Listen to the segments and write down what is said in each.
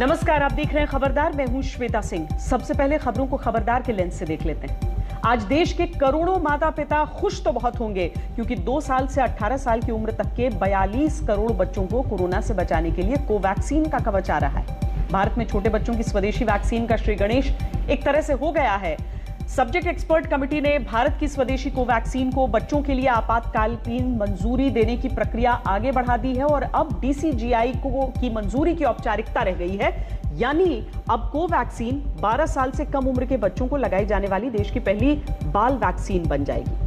नमस्कार, आप देख रहे हैं खबरदार। मैं हूं श्वेता सिंह। सबसे पहले खबरों को खबरदार के लेंस से देख लेते हैं। आज देश के करोड़ों माता पिता खुश तो बहुत होंगे क्योंकि 2 साल से 18 साल की उम्र तक के 42 करोड़ बच्चों को कोरोना से बचाने के लिए कोवैक्सीन का कवच आ रहा है। भारत में छोटे बच्चों की स्वदेशी वैक्सीन का श्री गणेश एक तरह से हो गया है। सब्जेक्ट एक्सपर्ट कमेटी ने भारत की स्वदेशी कोवैक्सीन को बच्चों के लिए आपातकालीन मंजूरी देने की प्रक्रिया आगे बढ़ा दी है और अब डीसीजीआई की मंजूरी की औपचारिकता रह गई है। यानी अब कोवैक्सीन 12 साल से कम उम्र के बच्चों को लगाई जाने वाली देश की पहली बाल वैक्सीन बन जाएगी।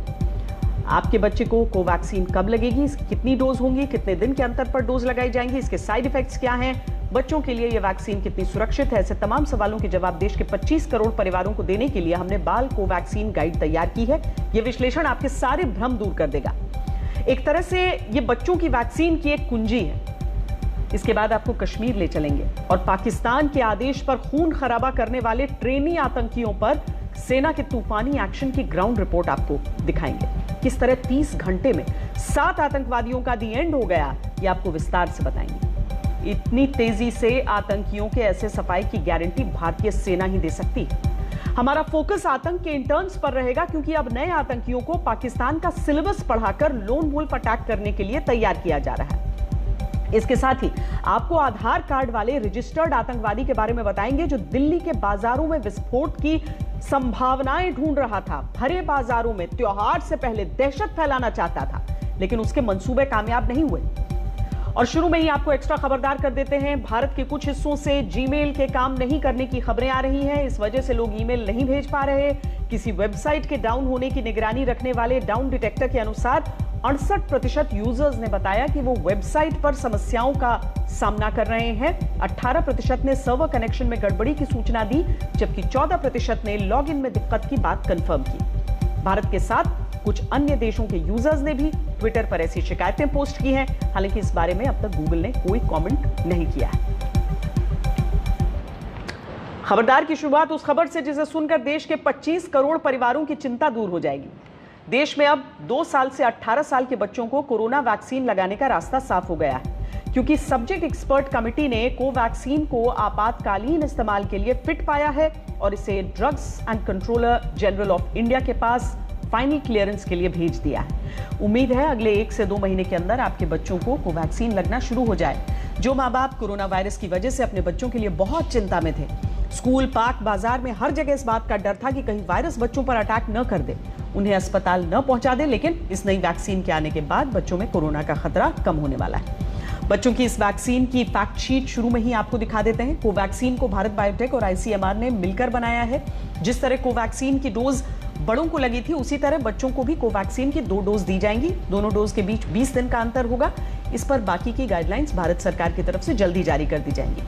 आपके बच्चे को कोवैक्सीन कब लगेगी, कितनी डोज होंगी, कितने दिन के अंतर पर डोज लगाई जाएंगी, इसके साइड इफेक्ट्स क्या हैं, बच्चों के लिए यह वैक्सीन कितनी सुरक्षित है, ऐसे तमाम सवालों के जवाब देश के 25 करोड़ परिवारों को देने के लिए हमने बाल कोवैक्सीन गाइड तैयार की है। यह विश्लेषण आपके सारे भ्रम दूर कर देगा। एक तरह से यह बच्चों की वैक्सीन की एक कुंजी है। इसके बाद आपको कश्मीर ले चलेंगे और पाकिस्तान के आदेश पर खून खराबा करने वाले ट्रेनी आतंकियों पर सेना के तूफानी एक्शन की ग्राउंड रिपोर्ट आपको दिखाएंगे। किस तरह 30 घंटे में 7 आतंकवादियों का दी एंड हो गया, यह आपको विस्तार से बताएंगे। इतनी तेजी से आतंकियों के ऐसे सफाई की गारंटी भारतीय सेना ही दे सकती है। हमारा फोकस आतंक के इंटर्न्स पर रहेगा क्योंकि अब नए आतंकियों को पाकिस्तान का सिलेबस पढ़ाकर लोन वुल्फ अटैक करने के लिए तैयार किया जा रहा है। इसके साथ ही आपको आधार कार्ड वाले रजिस्टर्ड आतंकवादी के बारे में बताएंगे जो दिल्ली के बाजारों में विस्फोट की संभावनाएं ढूंढ रहा था। भरे बाजारों में त्योहार से पहले दहशत फैलाना चाहता था, लेकिन उसके मंसूबे कामयाब नहीं हुए। और शुरू में ही आपको एक्स्ट्रा खबरदार कर देते हैं, भारत के कुछ हिस्सों से जीमेल के काम नहीं करने की खबरें आ रही हैं। इस वजह से लोग ईमेल नहीं भेज पा रहे। किसी वेबसाइट के डाउन होने की निगरानी रखने वाले डाउन डिटेक्टर के अनुसार 68% यूजर्स ने बताया कि वो वेबसाइट पर समस्याओं का सामना कर रहे हैं। 18% ने सर्वर कनेक्शन में गड़बड़ी की सूचना दी, जबकि 14% ने लॉगिन में दिक्कत की बात कंफर्म की। भारत के साथ कुछ अन्य देशों के यूजर्स ने भी ट्विटर पर ऐसी शिकायतें पोस्ट की हैं। हालांकि इस बारे में अब तक गूगल ने कोई कमेंट नहीं किया है। खबरदार की शुरुआत उस खबर से जिसे सुनकर देश के 25 करोड़ परिवारों की चिंता दूर हो जाएगी। देश में अब 2 साल से 18 साल के बच्चों को कोरोना वैक्सीन लगाने का रास्ता साफ हो गया है क्योंकि सब्जेक्ट एक्सपर्ट कमेटी ने कोवैक्सीन को आपातकालीन इस्तेमाल के लिए फिट पाया है और इसे drugs and controller general of India के पास फाइनल क्लियरेंस के लिए भेज दिया है। उम्मीद है अगले 1 से 2 महीने के अंदर आपके बच्चों को कोवैक्सीन लगना शुरू हो जाए। जो माँ बाप कोरोना वायरस की वजह से अपने बच्चों के लिए बहुत चिंता में थे, स्कूल, पार्क, बाजार में हर जगह इस बात का डर था कि कहीं वायरस बच्चों पर अटैक न कर दे, उन्हें अस्पताल न पहुंचा दे, लेकिन इस नई वैक्सीन के आने के बाद बच्चों में कोरोना का खतरा कम होने वाला है। बच्चों की इस वैक्सीन की फैक्ट शीट शुरू में ही आपको दिखा देते हैं। कोवैक्सीन को भारत बायोटेक और आईसीएमआर ने मिलकर बनाया है। जिस तरह कोवैक्सीन की डोज बड़ों को लगी थी, उसी तरह बच्चों को भी कोवैक्सीन की 2 डोज दी जाएंगी। दोनों डोज के बीच 20 दिन का अंतर होगा। इस पर बाकी की गाइडलाइंस भारत सरकार की तरफ से जल्दी जारी कर दी जाएंगी।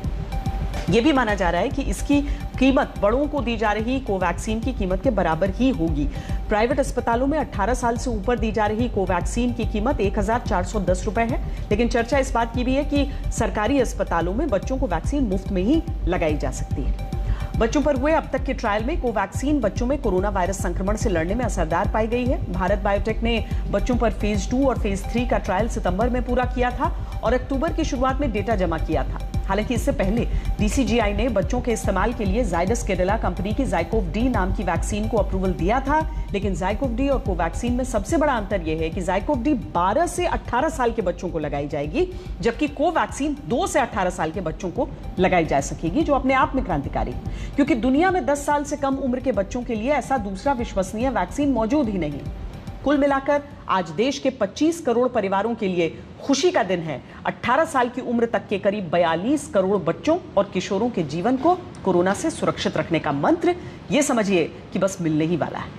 यह भी माना जा रहा है कि इसकी कीमत बड़ों को दी जा रही कोवैक्सीन की कीमत के बराबर ही होगी। प्राइवेट अस्पतालों में 18 साल से ऊपर दी जा रही कोवैक्सीन की कीमत 1410 रुपए है, लेकिन चर्चा इस बात की भी है कि सरकारी अस्पतालों में बच्चों को वैक्सीन मुफ्त में ही लगाई जा सकती है। बच्चों पर हुए अब तक के ट्रायल में कोवैक्सीन बच्चों में कोरोना वायरस संक्रमण से लड़ने में असरदार पाई गई है। भारत बायोटेक ने बच्चों पर फेज 2 और फेज 3 का ट्रायल सितंबर में पूरा किया था और अक्टूबर की शुरुआत में डेटा जमा किया था। हालांकि इससे पहले डीसीजीआई ने बच्चों के इस्तेमाल के लिए जाइडस केडिला कंपनी की ज़ाइकोव डी नाम की वैक्सीन को अप्रूवल दिया था, लेकिन ज़ाइकोव डी और कोवैक्सीन में सबसे बड़ा अंतर यह है कि ज़ाइकोव डी 12 से 18 साल के बच्चों को लगाई जाएगी, जबकि कोवैक्सीन 2 से 18 साल के बच्चों को लगाई जा सकेगी, जो अपने आप में क्रांतिकारी है क्योंकि दुनिया में 10 साल से कम उम्र के बच्चों के लिए ऐसा दूसरा विश्वसनीय वैक्सीन मौजूद ही नहीं। कुल मिलाकर आज देश के 25 करोड़ परिवारों के लिए खुशी का दिन है। 18 साल की उम्र तक के करीब 42 करोड़ बच्चों और किशोरों के जीवन को कोरोना से सुरक्षित रखने का मंत्र, ये समझिए कि बस मिलने ही वाला है।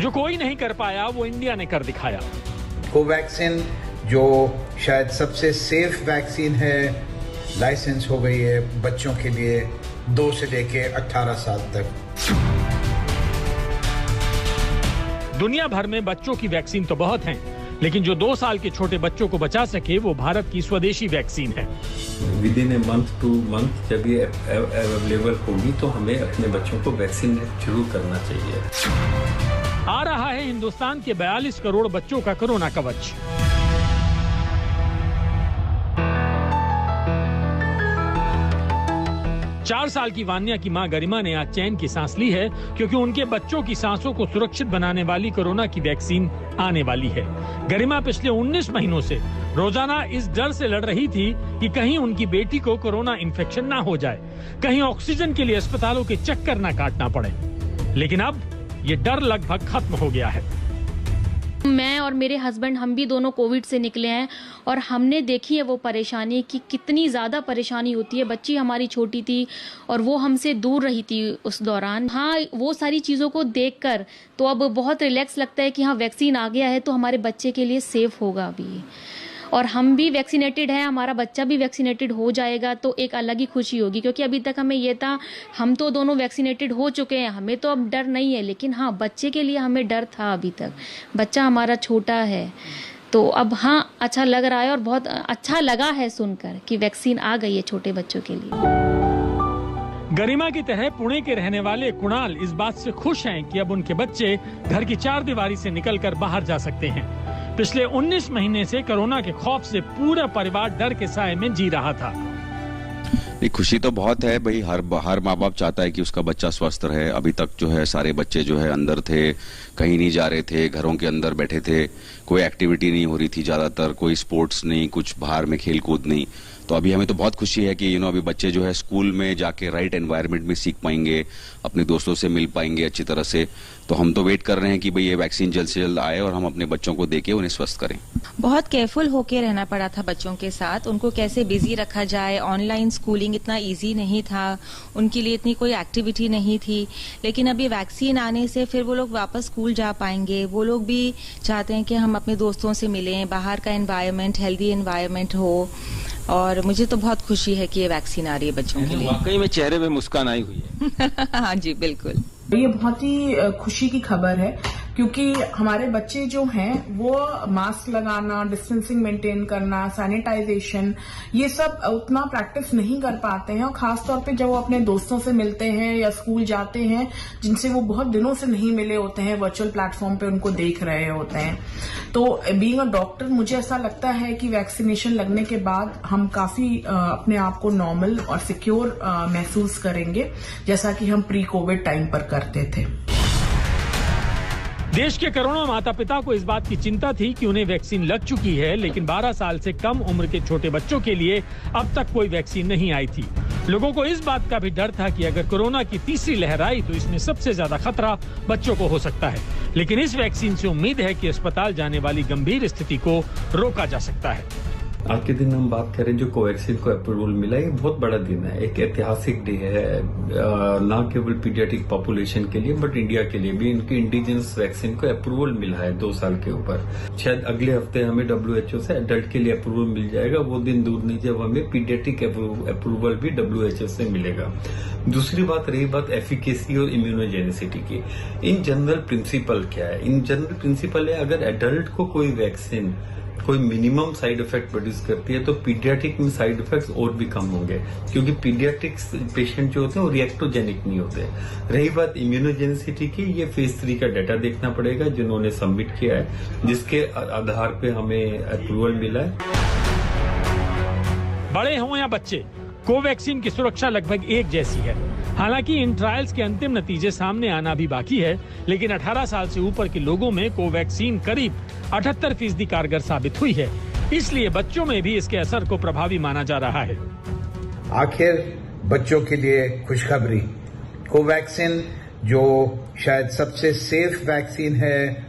जो कोई नहीं कर पाया वो इंडिया ने कर दिखाया। कोवैक्सीन जो शायद सबसे सेफ वैक्सीन है, लाइसेंस हो गई है बच्चों के लिए 2 से लेके 18 साल तक। दुनिया भर में बच्चों की वैक्सीन तो बहुत हैं, लेकिन जो 2 साल के छोटे बच्चों को बचा सके वो भारत की स्वदेशी वैक्सीन है। With in a month 2 month जब ये अवेलेबल होगी तो हमें अपने बच्चों को वैक्सीन जरूर करना चाहिए। आ रहा है हिंदुस्तान के 42 करोड़ बच्चों का कोरोना कवच। चार साल की वान्या की मां गरिमा ने आज चैन की सांस ली है, क्योंकि उनके बच्चों की सांसों को सुरक्षित बनाने वाली कोरोना की वैक्सीन आने वाली है। गरिमा पिछले 19 महीनों से रोजाना इस डर से लड़ रही थी कि कहीं उनकी बेटी को कोरोना इन्फेक्शन ना हो जाए, कहीं ऑक्सीजन के लिए अस्पतालों के चक्कर ना काटना पड़े। लेकिन अब ये डर लगभग खत्म हो गया है। मैं और मेरे हस्बैंड हम भी दोनों कोविड से निकले हैं और हमने देखी है वो परेशानी कि कितनी ज़्यादा परेशानी होती है। बच्ची हमारी छोटी थी और वो हमसे दूर रही थी उस दौरान। हाँ, वो सारी चीज़ों को देखकर तो अब बहुत रिलैक्स लगता है कि हाँ, वैक्सीन आ गया है तो हमारे बच्चे के लिए सेफ होगा अभी, और हम भी वैक्सीनेटेड हैं, हमारा बच्चा भी वैक्सीनेटेड हो जाएगा तो एक अलग ही खुशी होगी। क्योंकि अभी तक हमें ये था, हम तो दोनों वैक्सीनेटेड हो चुके हैं, हमें तो अब डर नहीं है, लेकिन हाँ, बच्चे के लिए हमें डर था। अभी तक बच्चा हमारा छोटा है, तो अब हाँ, अच्छा लग रहा है और बहुत अच्छा लगा है सुनकर कि वैक्सीन आ गई है छोटे बच्चों के लिए। गरिमा की तरह पुणे के रहने वाले कुणाल इस बात से खुश हैं कि अब उनके बच्चे घर की चार दीवारी से निकलकर बाहर जा सकते हैं। पिछले 19 महीने से कोरोना के खौफ से पूरा परिवार डर के साए में जी रहा था। खुशी तो बहुत है भाई, हर माँ बाप चाहता है कि उसका बच्चा स्वस्थ रहे। अभी तक जो है सारे बच्चे जो है अंदर थे, कहीं नहीं जा रहे थे, घरों के अंदर बैठे थे, कोई एक्टिविटी नहीं हो रही थी, ज्यादातर कोई स्पोर्ट्स नहीं, कुछ बाहर में खेल कूद नहीं। तो अभी हमें तो बहुत खुशी है कि अभी बच्चे जो है स्कूल में जाके राइट एनवायरनमेंट में सीख पाएंगे, अपने दोस्तों से मिल पाएंगे अच्छी तरह से। तो हम तो वेट कर रहे हैं कि भाई ये वैक्सीन जल्द से जल्द आए और हम अपने बच्चों को देके उन्हें स्वस्थ करें। बहुत केयरफुल होके रहना पड़ा था बच्चों के साथ, उनको कैसे बिजी रखा जाए। ऑनलाइन स्कूलिंग इतना इजी नहीं था, उनके लिए इतनी कोई एक्टिविटी नहीं थी। लेकिन अभी वैक्सीन आने से फिर वो लोग वापस स्कूल जा पाएंगे। वो लोग भी चाहते हैं कि हम अपने दोस्तों से मिलें, बाहर का एनवायरनमेंट हेल्दी एनवायरनमेंट हो। और मुझे तो बहुत खुशी है कि ये वैक्सीन आ रही है बच्चों के लिए। वाकई में चेहरे पे मुस्कान आई हुई है। हाँ जी, बिल्कुल। ये बहुत ही खुशी की खबर है, क्योंकि हमारे बच्चे जो हैं वो मास्क लगाना, डिस्टेंसिंग मेंटेन करना, सैनिटाइजेशन, ये सब उतना प्रैक्टिस नहीं कर पाते हैं। और खास तौर पे जब वो अपने दोस्तों से मिलते हैं या स्कूल जाते हैं जिनसे वो बहुत दिनों से नहीं मिले होते हैं, वर्चुअल प्लेटफॉर्म पे उनको देख रहे होते हैं। तो बीइंग अ डॉक्टर मुझे ऐसा लगता है कि वैक्सीनेशन लगने के बाद हम काफी अपने आप को नॉर्मल और सिक्योर महसूस करेंगे, जैसा कि हम प्री कोविड टाइम पर करते थे। देश के करोड़ों माता पिता को इस बात की चिंता थी कि उन्हें वैक्सीन लग चुकी है, लेकिन 12 साल से कम उम्र के छोटे बच्चों के लिए अब तक कोई वैक्सीन नहीं आई थी। लोगों को इस बात का भी डर था कि अगर कोरोना की तीसरी लहर आई तो इसमें सबसे ज्यादा खतरा बच्चों को हो सकता है। लेकिन इस वैक्सीन से उम्मीद है कि अस्पताल जाने वाली गंभीर स्थिति को रोका जा सकता है। आज के दिन हम बात करें जो कोवैक्सीन को अप्रूवल मिला, ये बहुत बड़ा दिन है, एक ऐतिहासिक डे है, ना केवल पीडियाट्रिक पॉपुलेशन के लिए बट इंडिया के लिए भी। इनकी इंडिजिनस वैक्सीन को अप्रूवल मिला है 2 साल के ऊपर। शायद अगले हफ्ते हमें WHO से एडल्ट के लिए अप्रूवल मिल जाएगा। वो दिन दूर नहीं जब हमें पीडियाट्रिक अप्रूवल भी WHO से मिलेगा। दूसरी बात रही बात एफिकेसी और इम्यूनोजेनिसिटी की। इन जनरल प्रिंसिपल क्या है? इन जनरल प्रिंसिपल है, अगर एडल्ट को कोई वैक्सीन कोई मिनिमम साइड इफेक्ट प्रोड्यूस करती है तो पीडियाट्रिक में साइड इफेक्ट्स और भी कम होंगे, क्योंकि पीडियाट्रिक पेशेंट जो होते हैं वो रिएक्टोजेनिक नहीं होते। रही बात इम्यूनोजेनिसिटी की, ये फेज 3 का डाटा देखना पड़ेगा जिन्होंने सबमिट किया है, जिसके आधार पे हमें अप्रूवल मिला है। बड़े हों या बच्चे, कोवैक्सीन की सुरक्षा लगभग एक जैसी है। हालांकि इन ट्रायल्स के अंतिम नतीजे सामने आना भी बाकी है, लेकिन 18 साल से ऊपर के लोगों में कोवैक्सीन करीब 78% कारगर साबित हुई है। इसलिए बच्चों में भी इसके असर को प्रभावी माना जा रहा है। आखिर बच्चों के लिए खुशखबरी, कोवैक्सीन जो शायद सबसे सेफ वैक्सीन है,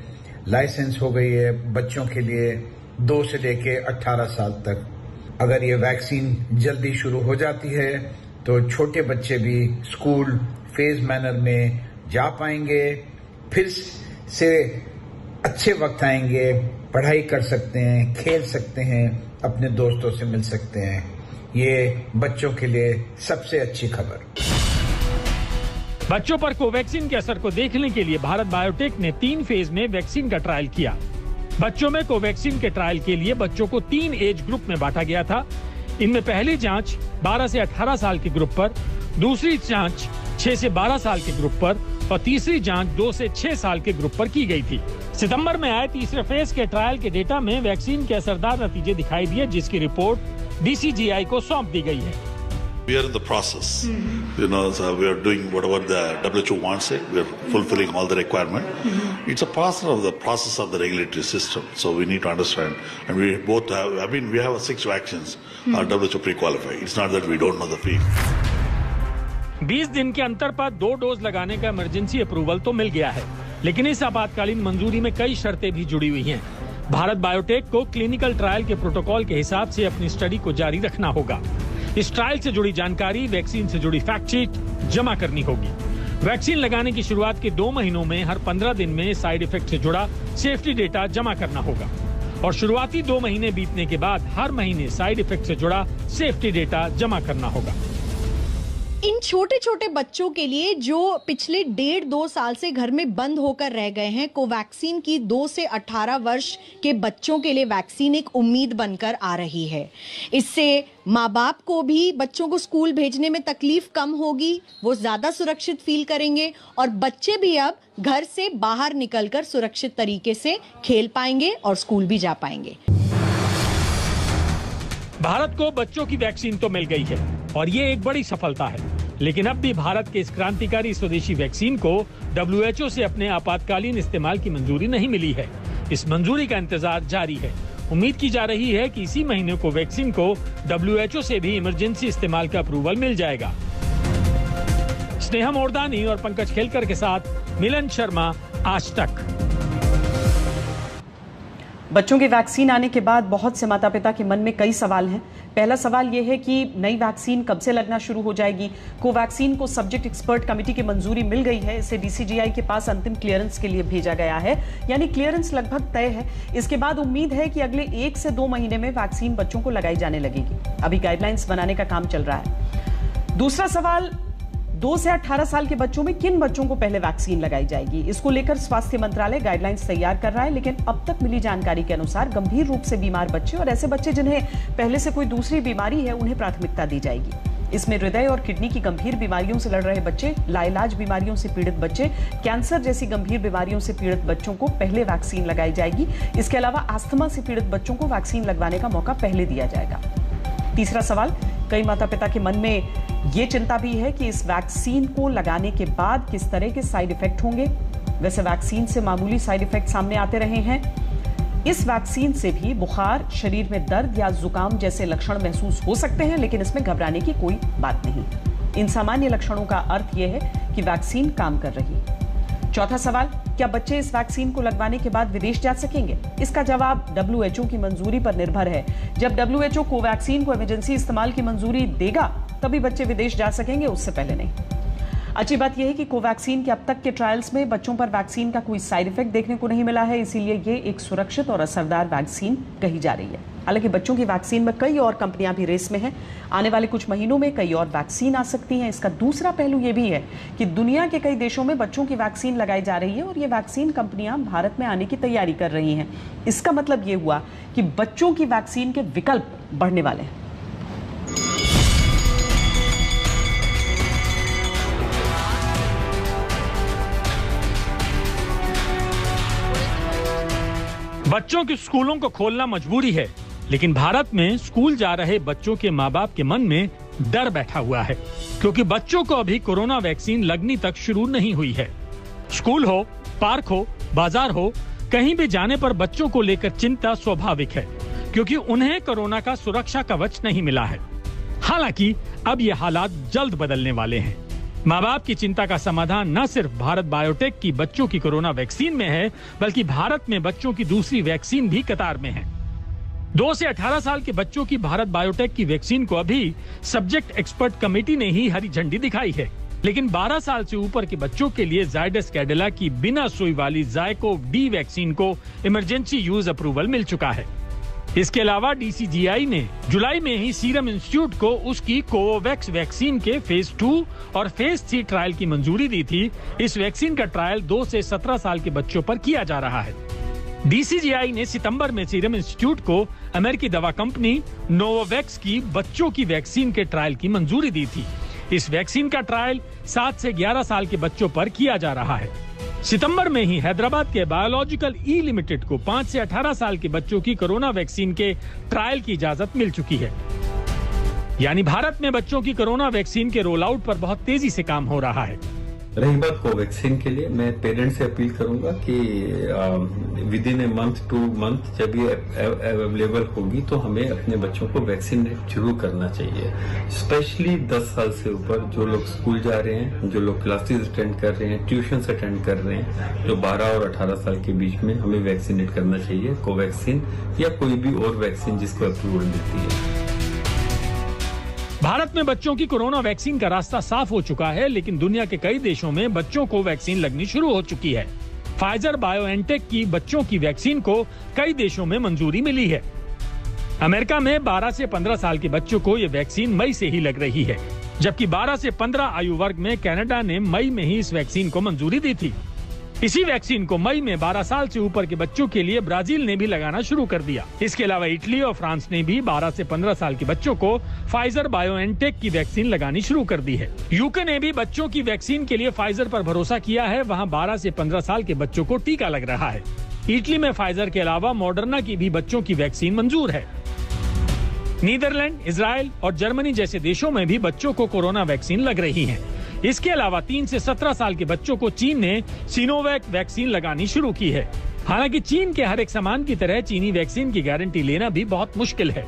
लाइसेंस हो गई है बच्चों के लिए 2 से लेके 18 साल तक। अगर ये वैक्सीन जल्दी शुरू हो जाती है तो छोटे बच्चे भी स्कूल फेज मैनर में जा पाएंगे, फिर से अच्छे वक्त आएंगे, पढ़ाई कर सकते हैं, खेल सकते हैं, अपने दोस्तों से मिल सकते हैं। ये बच्चों के लिए सबसे अच्छी खबर। बच्चों पर कोवैक्सीन के असर को देखने के लिए भारत बायोटेक ने 3 फेज में वैक्सीन का ट्रायल किया। बच्चों में कोवैक्सीन के ट्रायल के लिए बच्चों को 3 एज ग्रुप में बांटा गया था। इनमें पहली जांच 12 से 18 साल के ग्रुप पर, दूसरी जांच 6 से 12 साल के ग्रुप पर और तीसरी जांच 2 से 6 साल के ग्रुप पर की गई थी। सितंबर में आए तीसरे फेज के ट्रायल के डेटा में वैक्सीन के असरदार नतीजे दिखाई दिए, जिसकी रिपोर्ट DCGI को सौंप दी गई है। We are in the process. So we are doing whatever the WHO wants it. We are fulfilling all the requirement. It's a process of the regulatory system. So we need to understand. And we both have, we have 6 vaccines are WHO pre-qualified. It's not that we don't know the field. 20 दिन के अंतर पर 2 dose लगाने का emergency approval तो मिल गया है, लेकिन इस आपातकालीन मंजूरी में कई शर्तें भी जुड़ी हुई हैं। भारत बायोटेक को क्लिनिकल ट्रायल के प्रोटोकॉल के हिसाब से अपनी स्टडी को जारी रखना होगा। इस ट्रायल से जुड़ी जानकारी, वैक्सीन से जुड़ी फैक्ट शीट जमा करनी होगी। वैक्सीन लगाने की शुरुआत के 2 महीनों में हर 15 दिन में साइड इफेक्ट से जुड़ा सेफ्टी डेटा जमा करना होगा और शुरुआती 2 महीने बीतने के बाद हर महीने साइड इफेक्ट से जुड़ा सेफ्टी डेटा जमा करना होगा। इन छोटे छोटे बच्चों के लिए जो पिछले 1.5-2 साल से घर में बंद होकर रह गए हैं, कोवैक्सीन की 2 से 18 वर्ष के बच्चों के लिए वैक्सीन एक उम्मीद बनकर आ रही है। इससे माँ बाप को भी बच्चों को स्कूल भेजने में तकलीफ कम होगी, वो ज्यादा सुरक्षित फील करेंगे और बच्चे भी अब घर से बाहर निकलकर सुरक्षित तरीके से खेल पाएंगे और स्कूल भी जा पाएंगे। भारत को बच्चों की वैक्सीन तो मिल गई है और ये एक बड़ी सफलता है, लेकिन अब भी भारत के इस क्रांतिकारी स्वदेशी वैक्सीन को WHO से अपने आपातकालीन इस्तेमाल की मंजूरी नहीं मिली है। इस मंजूरी का इंतजार जारी है। उम्मीद की जा रही है कि इसी महीने को वैक्सीन को WHO से भी इमरजेंसी इस्तेमाल का अप्रूवल मिल जाएगा। स्नेहा मोरदानी और पंकज खेलकर के साथ मिलन शर्मा, आज तक। बच्चों की वैक्सीन आने के बाद बहुत से माता पिता के मन में कई सवाल हैं। पहला सवाल यह है कि नई वैक्सीन कब से लगना शुरू हो जाएगी। कोवैक्सीन को सब्जेक्ट एक्सपर्ट कमेटी की मंजूरी मिल गई है, इसे DCGI के पास अंतिम क्लियरेंस के लिए भेजा गया है, यानी क्लियरेंस लगभग तय है। इसके बाद उम्मीद है कि अगले 1 से 2 महीने में वैक्सीन बच्चों को लगाई जाने लगेगी। अभी गाइडलाइंस बनाने का काम चल रहा है। दूसरा सवाल, 2 से 18 साल के बच्चों में किन बच्चों को पहले वैक्सीन लगाई जाएगी। इसको लेकर स्वास्थ्य मंत्रालय गाइडलाइंस तैयार कर रहा है, लेकिन अब तक मिली जानकारी के अनुसार गंभीर रूप से बीमार बच्चे और ऐसे बच्चे जिन्हें पहले से कोई दूसरी बीमारी है, उन्हें प्राथमिकता दी जाएगी। इसमें हृदय और किडनी की गंभीर बीमारियों से लड़ रहे बच्चे, लाइलाज बीमारियों से पीड़ित बच्चे, कैंसर जैसी गंभीर बीमारियों से पीड़ित बच्चों को पहले वैक्सीन लगाई जाएगी। इसके अलावा अस्थमा से पीड़ित बच्चों को वैक्सीन लगवाने का मौका पहले दिया जाएगा। तीसरा सवाल, कई माता पिता के मन में ये चिंता भी है कि इस वैक्सीन को लगाने के बाद किस तरह के साइड इफेक्ट होंगे। वैसे वैक्सीन से मामूली साइड इफेक्ट सामने आते रहे हैं। इस वैक्सीन से भी बुखार, शरीर में दर्द या जुकाम जैसे लक्षण महसूस हो सकते हैं, लेकिन इसमें घबराने की कोई बात नहीं। इन सामान्य लक्षणों का अर्थ यह है कि वैक्सीन काम कर रही है। चौथा सवाल, क्या बच्चे इस वैक्सीन को लगवाने के बाद विदेश जा सकेंगे? इसका जवाब WHO की मंजूरी पर निर्भर है। जब WHO कोवैक्सीन को इमरजेंसी इस्तेमाल की मंजूरी देगा, तभी बच्चे विदेश जा सकेंगे, उससे पहले नहीं। अच्छी बात यह है कि कोवैक्सीन के अब तक के ट्रायल्स में बच्चों पर वैक्सीन का कोई साइड इफेक्ट देखने को नहीं मिला है, इसीलिए ये एक सुरक्षित और असरदार वैक्सीन कही जा रही है। हालांकि बच्चों की वैक्सीन में कई और कंपनियां भी रेस में हैं। आने वाले कुछ महीनों में कई और वैक्सीन आ सकती हैं। इसका दूसरा पहलू ये भी है कि दुनिया के कई देशों में बच्चों की वैक्सीन लगाई जा रही है और ये वैक्सीन कंपनियां भारत में आने की तैयारी कर रही हैं। इसका मतलब ये हुआ कि बच्चों की वैक्सीन के विकल्प बढ़ने वाले हैं। बच्चों के स्कूलों को खोलना मजबूरी है, लेकिन भारत में स्कूल जा रहे बच्चों के माँ बाप के मन में डर बैठा हुआ है, क्योंकि बच्चों को अभी कोरोना वैक्सीन लगनी तक शुरू नहीं हुई है। स्कूल हो, पार्क हो, बाजार हो, कहीं भी जाने पर बच्चों को लेकर चिंता स्वाभाविक है, क्योंकि उन्हें कोरोना का सुरक्षा कवच नहीं मिला है। हालांकि अब ये हालात जल्द बदलने वाले हैं। माँ बाप की चिंता का समाधान न सिर्फ भारत बायोटेक की बच्चों की कोरोना वैक्सीन में है, बल्कि भारत में बच्चों की दूसरी वैक्सीन भी कतार में है। 2 से 18 साल के बच्चों की भारत बायोटेक की वैक्सीन को अभी सब्जेक्ट एक्सपर्ट कमेटी ने ही हरी झंडी दिखाई है, लेकिन 12 साल से ऊपर के बच्चों के लिए जायडस कैडिला की बिना सुई वाली ज़ायकोव-डी वैक्सीन को इमरजेंसी यूज अप्रूवल मिल चुका है। इसके अलावा DCGI ने जुलाई में ही सीरम इंस्टीट्यूट को उसकी कोवोवैक्स वैक्सीन के फेज 2 और फेज 3 ट्रायल की मंजूरी दी थी। इस वैक्सीन का ट्रायल 2 से 17 साल के बच्चों पर किया जा रहा है। DCGI ने सितंबर में सीरम इंस्टीट्यूट को अमेरिकी दवा कंपनी नोवोवैक्स की बच्चों की वैक्सीन के ट्रायल की मंजूरी दी थी। इस वैक्सीन का ट्रायल 7 से 11 साल के बच्चों पर किया जा रहा है। सितंबर में ही हैदराबाद के बायोलॉजिकल ई लिमिटेड को 5 से 18 साल के बच्चों की कोरोना वैक्सीन के ट्रायल की इजाजत मिल चुकी है। यानी भारत में बच्चों की कोरोना वैक्सीन के रोल आउट पर बहुत तेजी से काम हो रहा है। रही बात कोवैक्सीन के लिए, मैं पेरेंट्स से अपील करूंगा कि with in a month 2 month जब ये अवेलेबल होगी तो हमें अपने बच्चों को वैक्सीनेट जरूर करना चाहिए। स्पेशली 10 साल से ऊपर जो लोग स्कूल जा रहे हैं, जो लोग क्लासेस अटेंड कर रहे हैं, ट्यूशन अटेंड कर रहे हैं, जो 12 और 18 साल के बीच में हमें वैक्सीनेट करना चाहिए कोवैक्सीन या कोई भी और वैक्सीन जिसको अप्रूवल मिलती है। भारत में बच्चों की कोरोना वैक्सीन का रास्ता साफ हो चुका है, लेकिन दुनिया के कई देशों में बच्चों को वैक्सीन लगनी शुरू हो चुकी है। फाइजर बायोएनटेक की बच्चों की वैक्सीन को कई देशों में मंजूरी मिली है। अमेरिका में 12 से 15 साल के बच्चों को ये वैक्सीन मई से ही लग रही है, जबकि 12 से 15 आयु वर्ग में कनाडा ने मई में ही इस वैक्सीन को मंजूरी दी थी। इसी वैक्सीन को मई में 12 साल से ऊपर के बच्चों के लिए ब्राजील ने भी लगाना शुरू कर दिया। इसके अलावा इटली और फ्रांस ने भी 12 से 15 साल के बच्चों को फाइजर बायोएनटेक की वैक्सीन लगानी शुरू कर दी है। यूके ने भी बच्चों की वैक्सीन के लिए फाइजर पर भरोसा किया है। वहां 12 से 15 साल के बच्चों को टीका लग रहा है। इटली में फाइजर के अलावा मॉडर्ना की भी बच्चों की वैक्सीन मंजूर है। नीदरलैंड, इजराइल और जर्मनी जैसे देशों में भी बच्चों को कोरोना वैक्सीन लग रही है। इसके अलावा 3 से 17 साल के बच्चों को चीन ने सिनोवैक वैक्सीन लगानी शुरू की है। हालांकि चीन के हर एक सामान की तरह चीनी वैक्सीन की गारंटी लेना भी बहुत मुश्किल है।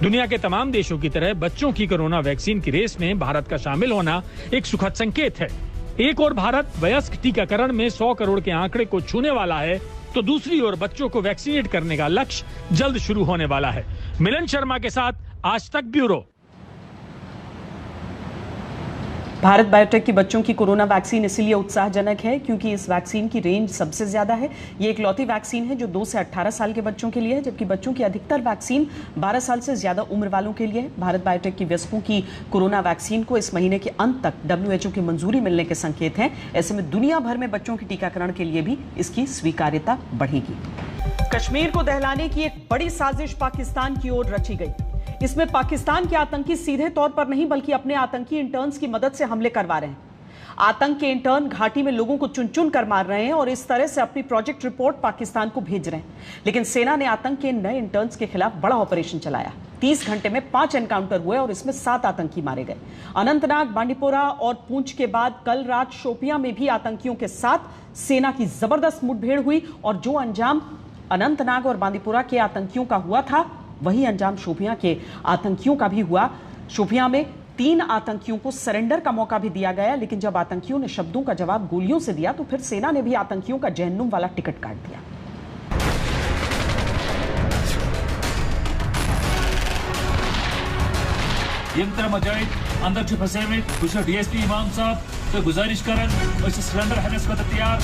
दुनिया के तमाम देशों की तरह बच्चों की कोरोना वैक्सीन की रेस में भारत का शामिल होना एक सुखद संकेत है। एक ओर भारत वयस्क टीकाकरण में 100 करोड़ के आंकड़े को छूने वाला है, तो दूसरी ओर बच्चों को वैक्सीनेट करने का लक्ष्य जल्द शुरू होने वाला है। मिलन शर्मा के साथ आज तक ब्यूरो। भारत बायोटेक की बच्चों की कोरोना वैक्सीन इसीलिए उत्साहजनक है क्योंकि इस वैक्सीन की रेंज सबसे ज्यादा है। ये इकलौती वैक्सीन है जो 2 से 18 साल के बच्चों के लिए है, जबकि बच्चों की अधिकतर वैक्सीन 12 साल से ज्यादा उम्र वालों के लिए है। भारत बायोटेक की वयस्कों की कोरोना वैक्सीन को इस महीने के अंत तक WHO की मंजूरी मिलने के संकेत हैं। ऐसे में दुनिया भर में बच्चों के टीकाकरण के लिए भी इसकी स्वीकार्यता बढ़ेगी। कश्मीर को दहलाने की एक बड़ी साजिश पाकिस्तान की ओर रची गई। इसमें पाकिस्तान के आतंकी सीधे तौर पर नहीं बल्कि अपने आतंकी इंटर्न्स की मदद से हमले करवा रहे हैं। आतंक के इंटर्न घाटी में लोगों को चुन चुन कर मार रहे हैं और इस तरह से अपनी प्रोजेक्ट रिपोर्ट पाकिस्तान को भेज रहे हैं। लेकिन सेना ने आतंक के नए इंटर्न्स के खिलाफ बड़ा ऑपरेशन चलाया। 30 घंटे में 5 एनकाउंटर हुए और इसमें 7 आतंकी मारे गए। अनंतनाग, बांडीपोरा और पूंछ के बाद कल रात शोपियां में भी आतंकियों के साथ सेना की जबरदस्त मुठभेड़ हुई और जो अंजाम अनंतनाग और बांदीपोरा के आतंकियों का हुआ था वही अंजाम शोपियां के आतंकियों का भी हुआ। शोपियां में 3 आतंकियों को सरेंडर का मौका भी दिया गया, लेकिन जब आतंकियों ने शब्दों का जवाब गोलियों से दिया तो फिर सेना ने भी आतंकियों का जहन्नुम वाला टिकट काट दिया। अंदर फंसे हुए कुछ DSP इमाम साहब तो गुजारिश करन सिलेंडर है तैयार।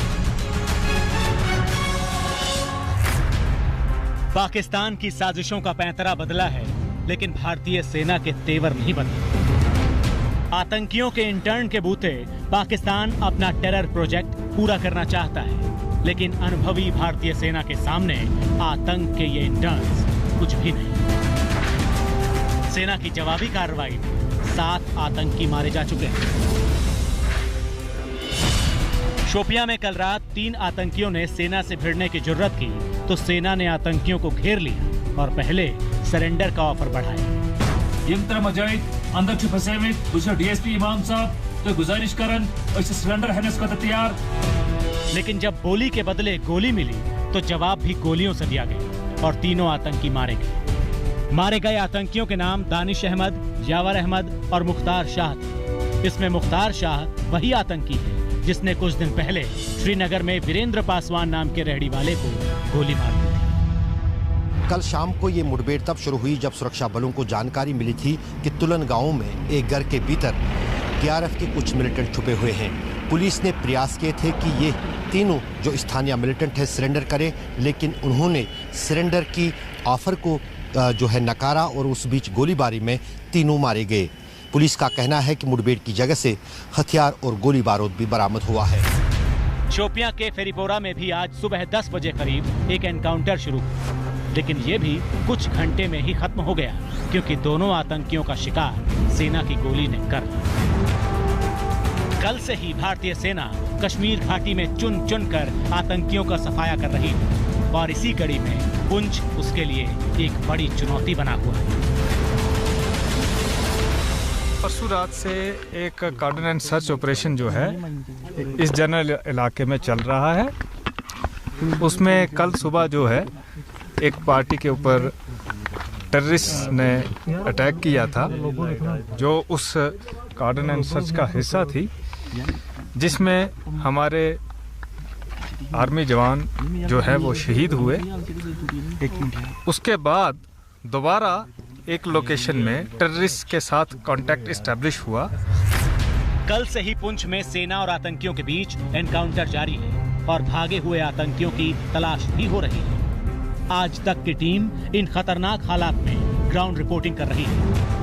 पाकिस्तान की साजिशों का पैंतरा बदला है, लेकिन भारतीय सेना के तेवर नहीं बदले। आतंकियों के इंटर्न के बूते पाकिस्तान अपना टेरर प्रोजेक्ट पूरा करना चाहता है, लेकिन अनुभवी भारतीय सेना के सामने आतंक के ये इंटर्न्स कुछ भी नहीं। सेना की जवाबी कार्रवाई में 7 आतंकी मारे जा चुके हैं। शोपियां में कल रात 3 आतंकियों ने सेना से भिड़ने की जुर्रत की तो सेना ने आतंकियों को घेर लिया और पहले सरेंडर का ऑफर बढ़ाया। मुजाहिद अंदर फंसे हुए कुछ DSP इमाम साहब तो गुजारिश करन सरेंडर है तैयार। लेकिन जब बोली के बदले गोली मिली तो जवाब भी गोलियों से दिया गया और तीनों आतंकी मारे गए। मारे गए आतंकियों के नाम दानिश अहमद, यावर अहमद और मुख्तार शाह थे। इसमें मुख्तार शाह वही आतंकी है जिसने कुछ दिन पहले श्रीनगर में वीरेंद्र पासवान नाम के रेहड़ी वाले को गोली मार दी थी। कल शाम को ये मुठभेड़ तब शुरू हुई जब सुरक्षा बलों को जानकारी मिली थी कि तुलन गांव में एक घर के भीतर TRF के कुछ मिलिटेंट छुपे हुए हैं। पुलिस ने प्रयास किए थे कि ये तीनों जो स्थानीय मिलिटेंट है सरेंडर करें, लेकिन उन्होंने सरेंडर की ऑफर को जो है नकारा और उस बीच गोलीबारी में तीनों मारे गए। पुलिस का कहना है कि मुठभेड़ की जगह से हथियार और गोली बारूद भी बरामद हुआ है। शोपियां के फेरीपोरा में भी आज सुबह 10 बजे करीब एक एनकाउंटर शुरू हुआ, लेकिन ये भी कुछ घंटे में ही खत्म हो गया क्योंकि दोनों आतंकियों का शिकार सेना की गोली ने कर लिया। कल से ही भारतीय सेना कश्मीर घाटी में चुन चुन कर आतंकियों का सफाया कर रही है और इसी कड़ी में पुंछ उसके लिए एक बड़ी चुनौती बना हुआ है। परसों रात से एक कार्डन एंड सर्च ऑपरेशन जो है इस जनरल इलाके में चल रहा है। उसमें कल सुबह जो है एक पार्टी के ऊपर टेररिस्ट ने अटैक किया था, जो उस कार्डन एंड सर्च का हिस्सा थी, जिसमें हमारे आर्मी जवान जो है वो शहीद हुए। उसके बाद दोबारा एक लोकेशन में टेररिस्ट के साथ कांटेक्ट एस्टैब्लिश हुआ। कल से ही पुंछ में सेना और आतंकियों के बीच एनकाउंटर जारी है और भागे हुए आतंकियों की तलाश भी हो रही है। आज तक की टीम इन खतरनाक हालात में ग्राउंड रिपोर्टिंग कर रही है।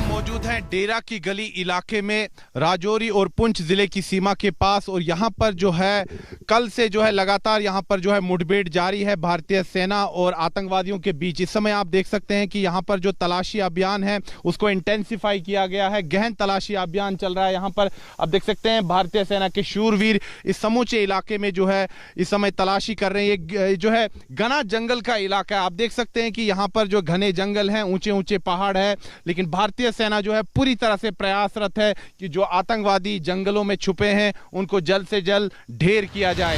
मौजूद हैं डेरा की गली इलाके में, राजौरी और पुंछ जिले की सीमा के पास, और यहाँ पर जो है कल से जो है लगातार यहाँ पर जो है मुठभेड़ जारी है भारतीय सेना और आतंकवादियों के बीच। इस समय आप देख सकते हैं कि यहाँ पर जो तलाशी अभियान है उसको इंटेंसिफाई किया गया है, गहन तलाशी अभियान चल रहा है। यहाँ पर आप देख सकते हैं भारतीय सेना के शूरवीर इस समूचे इलाके में जो है इस समय तलाशी कर रहे हैं। ये जो है घना जंगल का इलाका है, आप देख सकते हैं कि यहाँ पर जो घने जंगल हैं, ऊंचे ऊंचे पहाड़ है, लेकिन भारतीय सेना जो है पूरी तरह से प्रयासरत है कि जो आतंकवादी जंगलों में छुपे हैं उनको जल्द से जल्द ढेर किया जाए।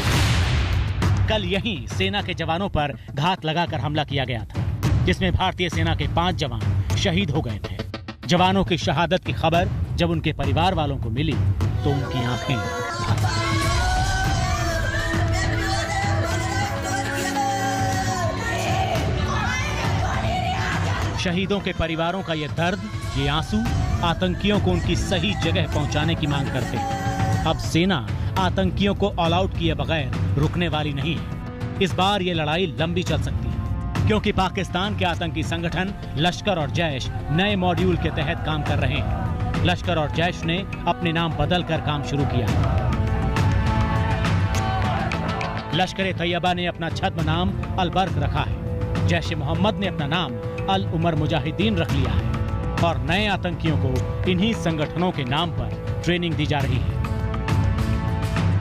कल यहीं सेना के जवानों पर घात लगाकर हमला किया गया था, जिसमें भारतीय सेना के 5 जवान शहीद हो गए थे। जवानों की शहादत की खबर जब उनके परिवार वालों को मिली तो उनकी आंखें भर आई। शहीदों के परिवारों का ये दर्द, ये आंसू आतंकियों को उनकी सही जगह पहुंचाने की मांग करते हैं। अब सेना आतंकियों को ऑल आउट किए बगैर रुकने वाली नहीं है। इस बार ये लड़ाई लंबी चल सकती है, क्योंकि पाकिस्तान के आतंकी संगठन लश्कर और जैश नए मॉड्यूल के तहत काम कर रहे हैं। लश्कर और जैश ने अपने नाम बदल कर काम शुरू किया है। लश्कर-ए-तैयबा ने अपना छद्म नाम अल-बर्क रखा है। जैश-ए-मोहम्मद ने अपना नाम अल-उमर मुजाहिदीन रख लिया है और नए आतंकियों को इन्हीं संगठनों के नाम पर ट्रेनिंग दी जा रही है।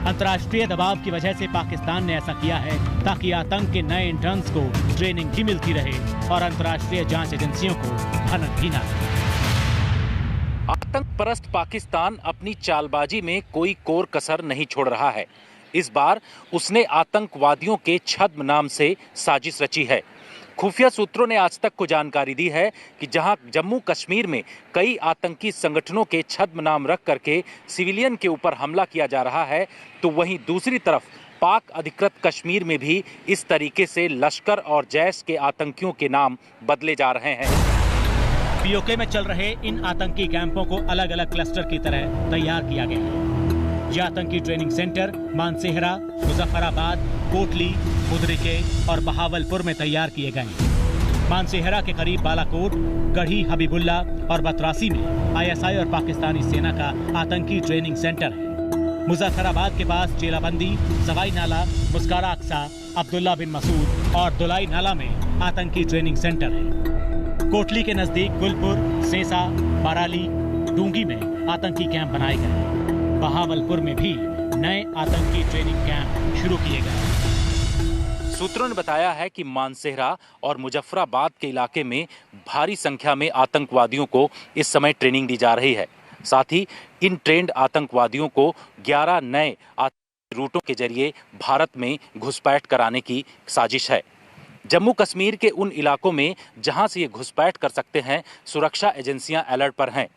अंतर्राष्ट्रीय दबाव की वजह से पाकिस्तान ने ऐसा किया है ताकि आतंक के नए इंटर्न्स को ट्रेनिंग भी मिलती रहे और अंतर्राष्ट्रीय जांच एजेंसियों को भनक भी ना लगे। आतंक परस्त पाकिस्तान अपनी चालबाजी में कोई कोर कसर नहीं छोड़ रहा है। इस बार उसने आतंकवादियों के छद्म नाम से साजिश रची है। खुफिया सूत्रों ने आज तक को जानकारी दी है कि जहां जम्मू कश्मीर में कई आतंकी संगठनों के छद्म नाम रख करके सिविलियन के ऊपर हमला किया जा रहा है, तो वहीं दूसरी तरफ पाक अधिकृत कश्मीर में भी इस तरीके से लश्कर और जैश के आतंकियों के नाम बदले जा रहे हैं। पीओके में चल रहे इन आतंकी कैंपों को अलग अलग क्लस्टर की तरह तैयार किया गया है। ये आतंकी ट्रेनिंग सेंटर मानसेहरा, मुजफ्फराबाद, कोटली, खुदरिके और बहावलपुर में तैयार किए गए हैं। मानसेहरा के करीब बालाकोट, गढ़ी हबीबुल्ला और बतरासी में आईएसआई और पाकिस्तानी सेना का आतंकी ट्रेनिंग सेंटर है। मुजफ्फराबाद के पास चेलाबंदी, सवाई नाला, मुस्कारा अक्सा, अब्दुल्ला बिन मसूद और दुलाई नाला में आतंकी ट्रेनिंग सेंटर है। कोटली के नजदीक गुलपुर, सेसा, बाराली, डूंगी में आतंकी कैंप बनाए गए हैं। बहावलपुर में भी नए आतंकी ट्रेनिंग कैंप शुरू किए गए। सूत्रों ने बताया है कि मानसेहरा और मुजफ्फराबाद के इलाके में भारी संख्या में आतंकवादियों को इस समय ट्रेनिंग दी जा रही है। साथ ही इन ट्रेंड आतंकवादियों को 11 नए रूटों के जरिए भारत में घुसपैठ कराने की साजिश है। जम्मू कश्मीर के उन इलाकों में जहां से ये घुसपैठ कर सकते हैं, सुरक्षा एजेंसियां अलर्ट पर हैं।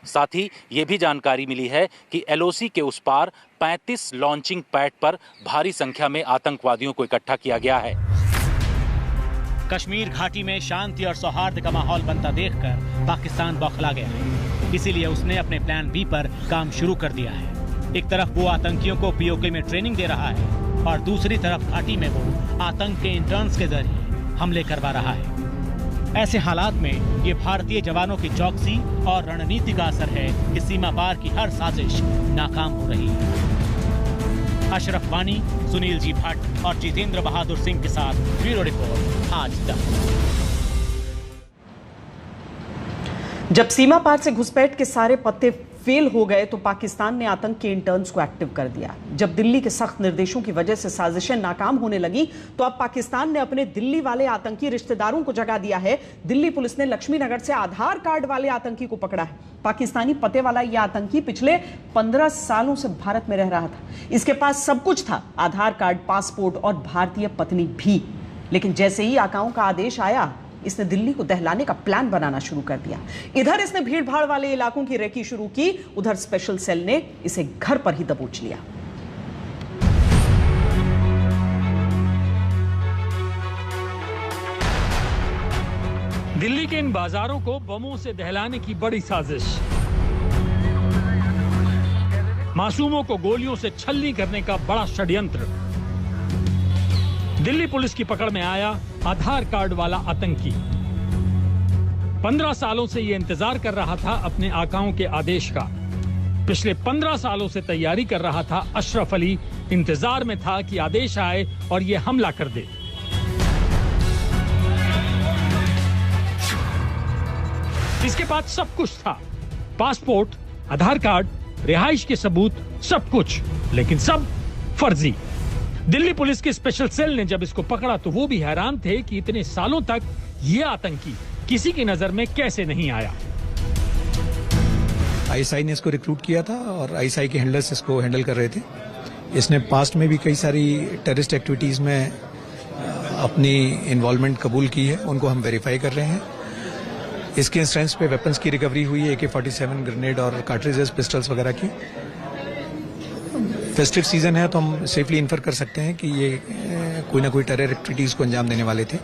साथ ही ये भी जानकारी मिली है कि एलओसी के उस पार 35 लॉन्चिंग पैड पर भारी संख्या में आतंकवादियों को इकट्ठा किया गया है। कश्मीर घाटी में शांति और सौहार्द का माहौल बनता देखकर पाकिस्तान बौखला गया है, इसीलिए उसने अपने प्लान बी पर काम शुरू कर दिया है। एक तरफ वो आतंकियों को पीओके में ट्रेनिंग दे रहा है और दूसरी तरफ घाटी में वो आतंक के इंटर्न्स के जरिए हमले करवा रहा है। ऐसे हालात में ये भारतीय जवानों की चौकसी और रणनीति का असर है कि सीमा पार की हर साजिश नाकाम हो रही है। अशरफ वानी, सुनील जी भट्ट और जितेंद्र बहादुर सिंह के साथ ब्यूरो रिपोर्ट आज तक। जब सीमा पार से घुसपैठ के सारे पत्ते फेल हो गए तो पाकिस्तान ने आतंक के इंटर्न्स को एक्टिव कर दिया। जब दिल्ली के सख्त निर्देशों की वजह से साजिशें नाकाम होने लगी तो अब पाकिस्तान ने अपने दिल्ली वाले आतंकी रिश्तेदारों को जगा दिया है। दिल्ली पुलिस ने लक्ष्मी नगर से आधार कार्ड वाले आतंकी को पकड़ा है। पाकिस्तानी पते वाला यह आतंकी पिछले 15 सालों से भारत में रह रहा था। इसके पास सब कुछ था, आधार कार्ड, पासपोर्ट और भारतीय पत्नी भी। लेकिन जैसे ही आकाओं का आदेश आया, इसने दिल्ली को दहलाने का प्लान बनाना शुरू कर दिया। इधर इसने भीड़ भाड़ वाले इलाकों की रेकी शुरू की, उधर स्पेशल सेल ने इसे घर पर ही दबोच लिया। दिल्ली के इन बाजारों को बमों से दहलाने की बड़ी साजिश, मासूमों को गोलियों से छलनी करने का बड़ा षड्यंत्र। दिल्ली पुलिस की पकड़ में आया आधार कार्ड वाला आतंकी। 15 सालों से ये इंतजार कर रहा था अपने आकाओं के आदेश का। पिछले 15 सालों से तैयारी कर रहा था अशरफ अली, इंतजार में था कि आदेश आए और ये हमला कर दे। इसके पास सब कुछ था, पासपोर्ट, आधार कार्ड, रिहाइश के सबूत, सब कुछ, लेकिन सब फर्जी। दिल्ली पुलिस के स्पेशल सेल ने जब इसको पकड़ा तो वो भी हैरान थे कि इतने सालों तक ये आतंकी किसी की नजर में कैसे नहीं आया। आईएसआई ने इसको रिक्रूट किया था और आईएसआई के हैंडलर्स इसको हैंडल कर रहे थे। इसने पास्ट में भी कई सारी टेररिस्ट एक्टिविटीज में अपनी इन्वॉल्वमेंट कबूल की है, उनको हम वेरीफाई कर रहे हैं। इसके इंस्टेंस पे वेपन्स की रिकवरी हुई है, AK-47 ग्रेनेड और कार्ट्रिजेस, पिस्टल्स वगैरह की। फेस्टिव सीजन है तो हम सेफली इन्फर कर सकते हैं कि ये कोई ना कोई टेरर एक्टिविटीज को अंजाम देने वाले थे।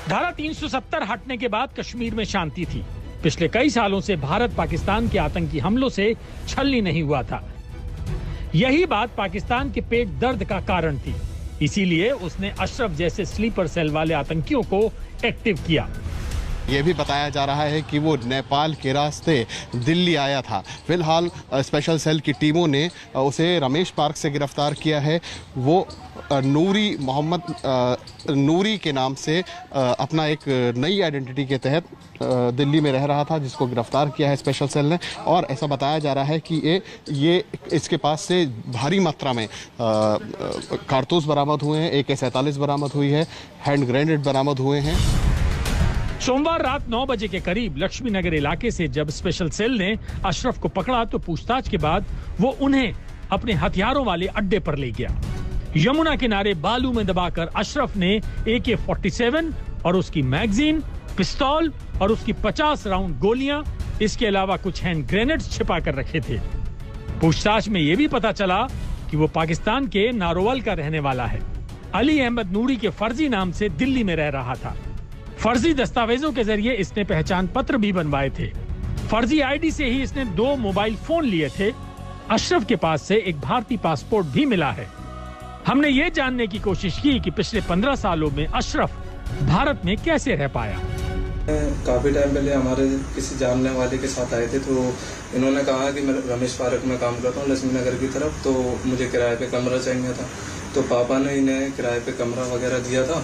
धारा 370 हटने के बाद कश्मीर में शांति थी। पिछले कई सालों से भारत पाकिस्तान के आतंकी हमलों से छलनी नहीं हुआ था। यही बात पाकिस्तान के पेट दर्द का कारण थी। इसीलिए उसने अशरफ जैसे स्लीपर सेल वाले आतंकियों को एक्टिव किया। ये भी बताया जा रहा है कि वो नेपाल के रास्ते दिल्ली आया था। फिलहाल स्पेशल सेल की टीमों ने उसे रमेश पार्क से गिरफ्तार किया है। वो नूरी मोहम्मद नूरी के नाम से अपना एक नई आइडेंटिटी के तहत दिल्ली में रह रहा था, जिसको गिरफ्तार किया है स्पेशल सेल ने। और ऐसा बताया जा रहा है कि ये इसके पास से भारी मात्रा में कारतूस बरामद हुए हैं, AK-47 बरामद हुई है, हैंड ग्रेनेड बरामद हुए हैं। सोमवार रात 9 बजे के करीब लक्ष्मी नगर इलाके से जब स्पेशल सेल ने अशरफ को पकड़ा तो पूछताछ के बाद वो उन्हें अपने हथियारों वाले अड्डे पर ले गया। यमुना किनारे बालू में दबाकर अशरफ ने AK-47 और उसकी मैगजीन, पिस्तौल और उसकी 50 राउंड गोलियां, इसके अलावा कुछ हैंड ग्रेनेड्स छिपा कर रखे थे। पूछताछ में यह भी पता चला कि वो पाकिस्तान के नारोवाल का रहने वाला है। अली अहमद नूरी के फर्जी नाम से दिल्ली में रह रहा था। फर्जी दस्तावेजों के जरिए इसने पहचान पत्र भी बनवाए थे। फर्जी आईडी से ही इसने 2 मोबाइल फोन लिए थे। अशरफ के पास से एक भारतीय पासपोर्ट भी मिला है। हमने ये जानने की कोशिश की कि पिछले 15 सालों में अशरफ भारत में कैसे रह पाया। काफी टाइम पहले हमारे किसी जानने वाले के साथ आए थे, तो इन्होंने कहा कि मैं रमेश पार्क में काम करता हूँ लक्ष्मी नगर की तरफ, तो मुझे किराए पे कमरा चाहिए था। तो पापा ने इन्हें किराए पे कमरा वगैरह दिया था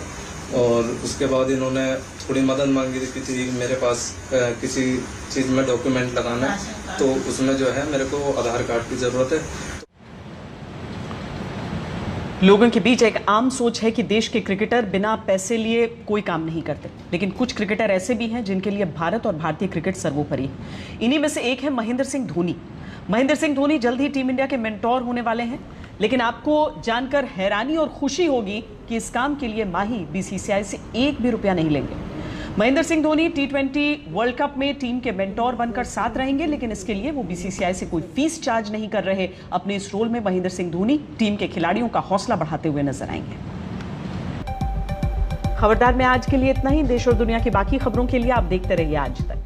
और उसके बाद इन्होंने थोड़ी मदद मांगी थी मेरे पास किसी चीज में डॉक्यूमेंट लगाना, तो उसमें जो है मेरे को आधार कार्ड की जरूरत है। लोगों के बीच एक आम सोच है कि देश के क्रिकेटर बिना पैसे लिए कोई काम नहीं करते, लेकिन कुछ क्रिकेटर ऐसे भी हैं जिनके लिए भारत और भारतीय क्रिकेट सर्वोपरि है। इन्हीं में से एक है महेंद्र सिंह धोनी। महेंद्र सिंह धोनी जल्द ही टीम इंडिया के मेंटोर होने वाले हैं, लेकिन आपको जानकर हैरानी और खुशी होगी कि इस काम के लिए माही BCCI से एक भी रुपया नहीं लेंगे। Mahendra Singh Dhoni T20 world cup में टीम के मेंटोर बनकर साथ रहेंगे, लेकिन इसके लिए वो BCCI से कोई फीस चार्ज नहीं कर रहे। अपने इस रोल में महेंद्र सिंह धोनी टीम के खिलाड़ियों का हौसला बढ़ाते हुए नजर आएंगे। खबरदार में आज के लिए इतना ही। देश और दुनिया की बाकी खबरों के लिए आप देखते रहिए आज तक।